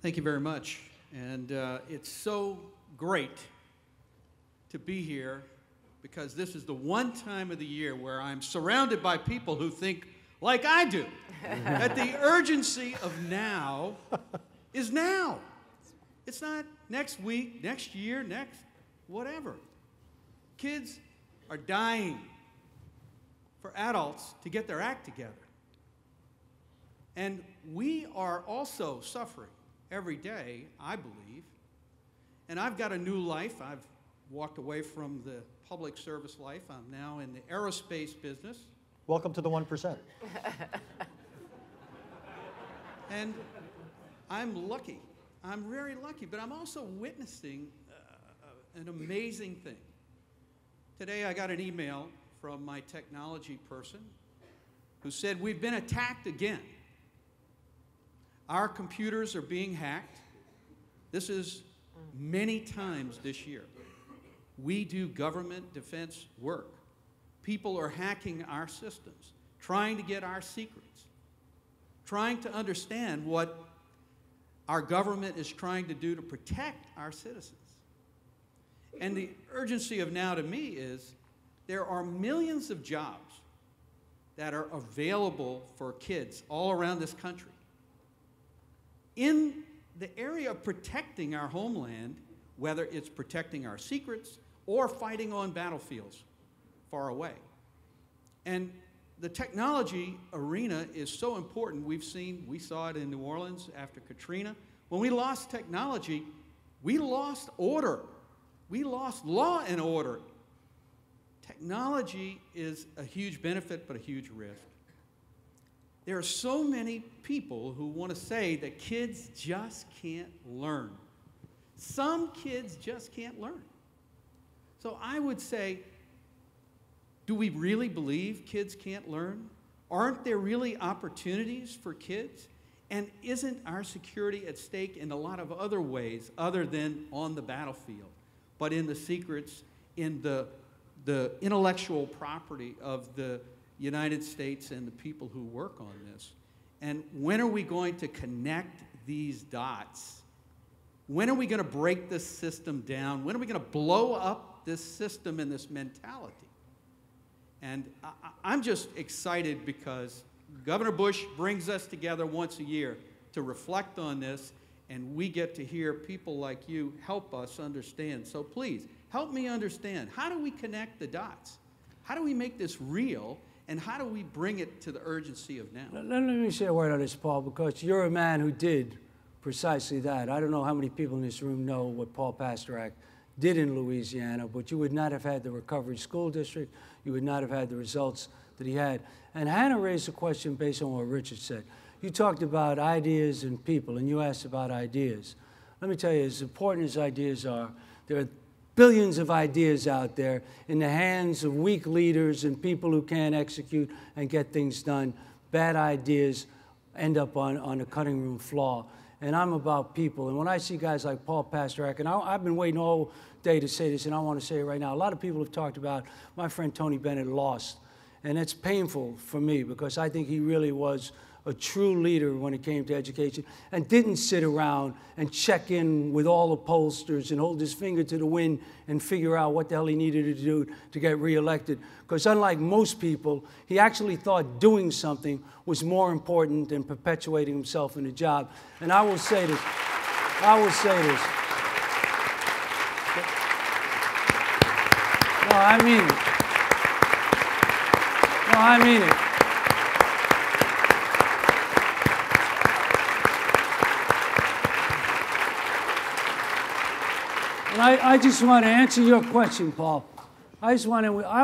Thank you very much. And it's so great to be here because this is the one time of the year where I'm surrounded by people who think like I do, that the urgency of now is now. It's not next week, next year, next whatever. Kids are dying for adults to get their act together. And we are also suffering every day, I believe. And I've got a new life. I've walked away from the public service life. I'm now in the aerospace business. Welcome to the 1%. And I'm lucky. I'm very lucky, but I'm also witnessing an amazing thing. Today I got an email from my technology person who said, we've been attacked again. Our computers are being hacked. This is many times this year. We do government defense work. People are hacking our systems, trying to get our secrets, trying to understand what our government is trying to do to protect our citizens. And the urgency of now to me is there are millions of jobs that are available for kids all around this country. In the area of protecting our homeland, whether it's protecting our secrets or fighting on battlefields far away. And the technology arena is so important. We saw it in New Orleans after Katrina. When we lost technology, we lost order. We lost law and order. Technology is a huge benefit, but a huge risk. There are so many people who want to say that kids just can't learn. Some kids just can't learn. So I would say, do we really believe kids can't learn? Aren't there really opportunities for kids? And isn't our security at stake in a lot of other ways other than on the battlefield, but in the secrets, in the intellectual property of the United States and the people who work on this? And when are we going to connect these dots? When are we going to break this system down? When are we going to blow up this system and this mentality? And I'm just excited because Governor Bush brings us together once a year to reflect on this, and we get to hear people like you help us understand. So please, help me understand. How do we connect the dots? How do we make this real, and how do we bring it to the urgency of now? Let me say a word on this, Paul, because you're a man who did precisely that. I don't know how many people in this room know what Paul Pasterek did in Louisiana, but you would not have had the recovery school district. You would not have had the results that he had. And Hannah raised a question based on what Richard said. You talked about ideas and people, and you asked about ideas. Let me tell you, as important as ideas are, there are billions of ideas out there in the hands of weak leaders and people who can't execute and get things done. Bad ideas end up on the cutting room floor. And I'm about people. And when I see guys like Paul Pasterek, and I've been waiting all day to say this, and I want to say it right now. A lot of people have talked about my friend Tony Bennett lost. And it's painful for me because I think he really was a true leader when it came to education and didn't sit around and check in with all the pollsters and hold his finger to the wind and figure out what the hell he needed to do to get reelected. Because unlike most people, he actually thought doing something was more important than perpetuating himself in a job. And I will say this. No, I mean it. No, I mean it. And I just want to answer your question, Paul. I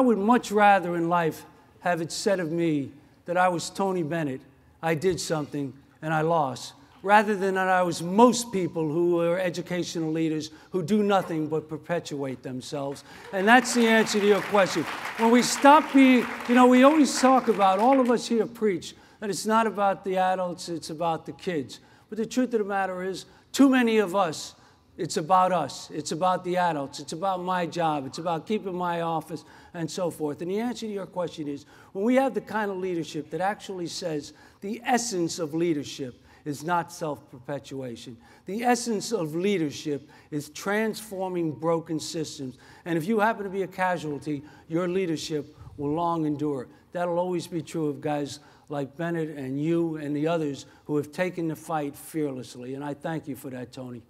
would much rather in life have it said of me that I was Tony Bennett, I did something, and I lost, rather than that I was most people who are educational leaders who do nothing but perpetuate themselves. And that's the answer to your question. When we stop being, we always talk about, all of us here preach that it's not about the adults, it's about the kids. But the truth of the matter is, too many of us, it's about us. It's about the adults. It's about my job. It's about keeping my office and so forth. And the answer to your question is, when we have the kind of leadership that actually says the essence of leadership is not self-perpetuation. The essence of leadership is transforming broken systems. And if you happen to be a casualty, your leadership will long endure. That'll always be true of guys like Bennett and you and the others who have taken the fight fearlessly. And I thank you for that, Tony.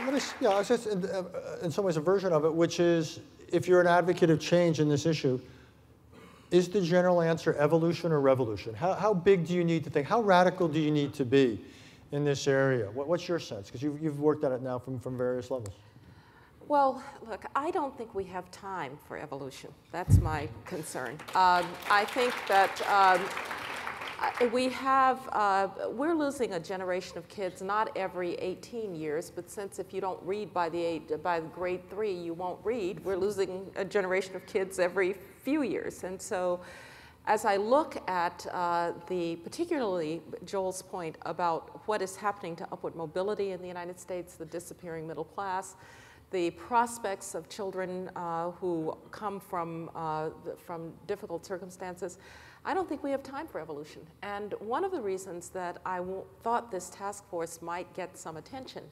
Let me, yeah, it's just in some ways a version of it, which is, if you're an advocate of change in this issue, is the general answer evolution or revolution? How big do you need to think? How radical do you need to be in this area? What's your sense? Because you've worked at it now from various levels. Well, look, I don't think we have time for evolution. That's my concern. I think that we're losing a generation of kids not every 18 years, but since if you don't read by grade 3, you won't read, we're losing a generation of kids every few years. And so as I look at particularly Joel's point about what is happening to upward mobility in the United States, the disappearing middle class, the prospects of children who come from difficult circumstances, I don't think we have time for evolution. And one of the reasons that I thought this task force might get some attention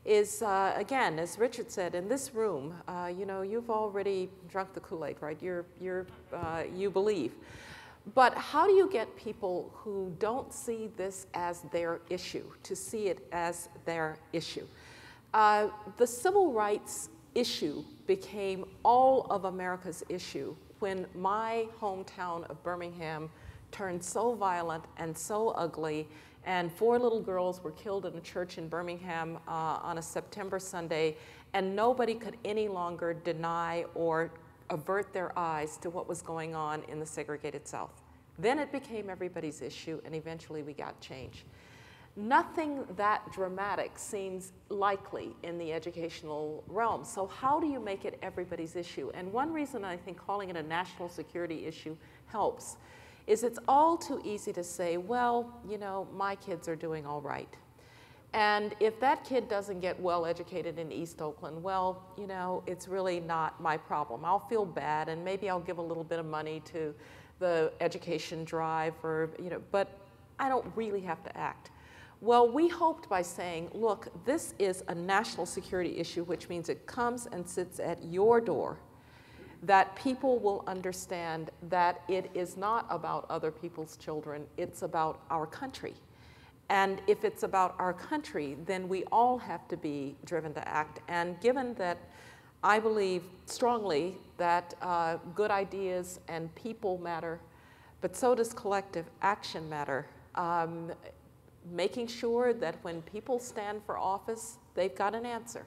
is, again, as Richard said, in this room, you know, you've already drunk the Kool-Aid, right? You believe. But how do you get people who don't see this as their issue to see it as their issue? The civil rights issue became all of America's issue when my hometown of Birmingham turned so violent and so ugly, and 4 little girls were killed in a church in Birmingham on a September Sunday, and nobody could any longer deny or avert their eyes to what was going on in the segregated South. Then it became everybody's issue, and eventually we got change. Nothing that dramatic seems likely in the educational realm. So how do you make it everybody's issue? And one reason I think calling it a national security issue helps is it's all too easy to say, well, you know, my kids are doing all right. And if that kid doesn't get well educated in East Oakland, well, you know, it's really not my problem. I'll feel bad, and maybe I'll give a little bit of money to the education drive, or, you know, but I don't really have to act. Well, we hoped by saying, look, this is a national security issue, which means it comes and sits at your door, that people will understand that it is not about other people's children, it's about our country. And if it's about our country, then we all have to be driven to act. And given that I believe strongly that good ideas and people matter, but so does collective action matter, making sure that when people stand for office, they've got an answer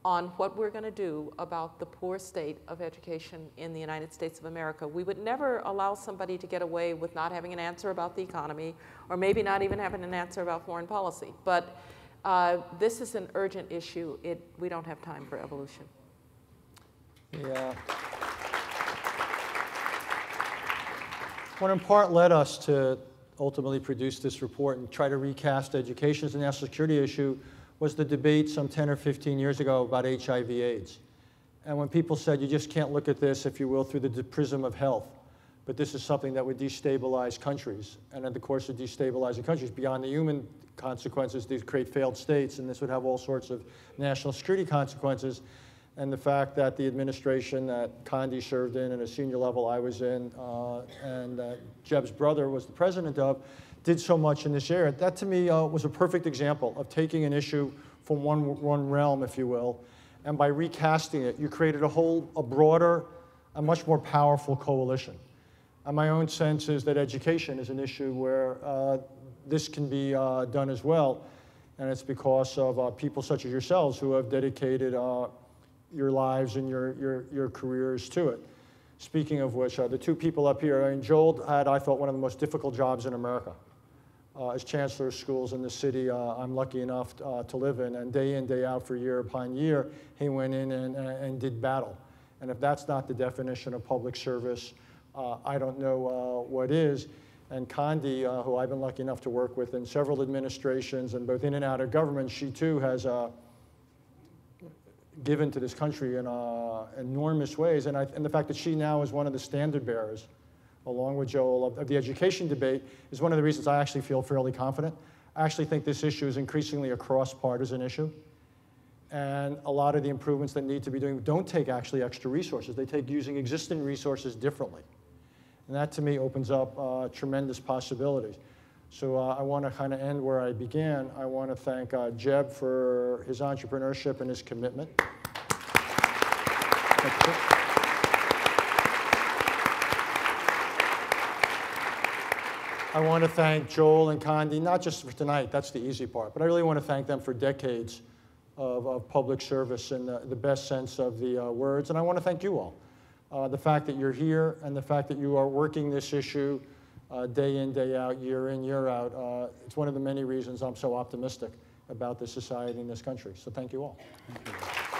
on what we're going to do about the poor state of education in the United States of America. We would never allow somebody to get away with not having an answer about the economy, or maybe not even having an answer about foreign policy. But this is an urgent issue. We don't have time for evolution. Yeah. What in part led us to ultimately produce this report and try to recast education as a national security issue was the debate some 10 or 15 years ago about HIV/AIDS. And when people said, you just can't look at this, if you will, through the prism of health, but this is something that would destabilize countries. And in the course of destabilizing countries, beyond the human consequences, these create failed states, and this would have all sorts of national security consequences. And the fact that the administration that Condi served in at a senior level I was in, and Jeb's brother was the president of, did so much in this area. That to me was a perfect example of taking an issue from one realm, if you will, and by recasting it, you created a broader, a much more powerful coalition. And my own sense is that education is an issue where this can be done as well, and it's because of people such as yourselves who have dedicated your lives and your careers to it. Speaking of which, the 2 people up here, I mean, Joel had, I thought, one of the most difficult jobs in America. As chancellor of schools in the city I'm lucky enough to live in, and day out for year upon year, he went in and did battle. And if that's not the definition of public service, I don't know what is. And Condi, who I've been lucky enough to work with in several administrations and both in and out of government, she too has given to this country in enormous ways. And the fact that she now is one of the standard bearers, along with Joel, of the education debate is one of the reasons I actually feel fairly confident. I actually think this issue is increasingly a cross-partisan issue. And a lot of the improvements that need to be doing don't take actually extra resources. They take using existing resources differently. And that, to me, opens up tremendous possibilities. So I want to kind of end where I began. I want to thank Jeb for his entrepreneurship and his commitment. I want to thank Joel and Condi, not just for tonight, that's the easy part, but I really want to thank them for decades of public service in the best sense of the words. And I want to thank you all. The fact that you're here and the fact that you are working this issue day in, day out, year in, year out, it's one of the many reasons I'm so optimistic about this society and this country. So thank you all. Thank you.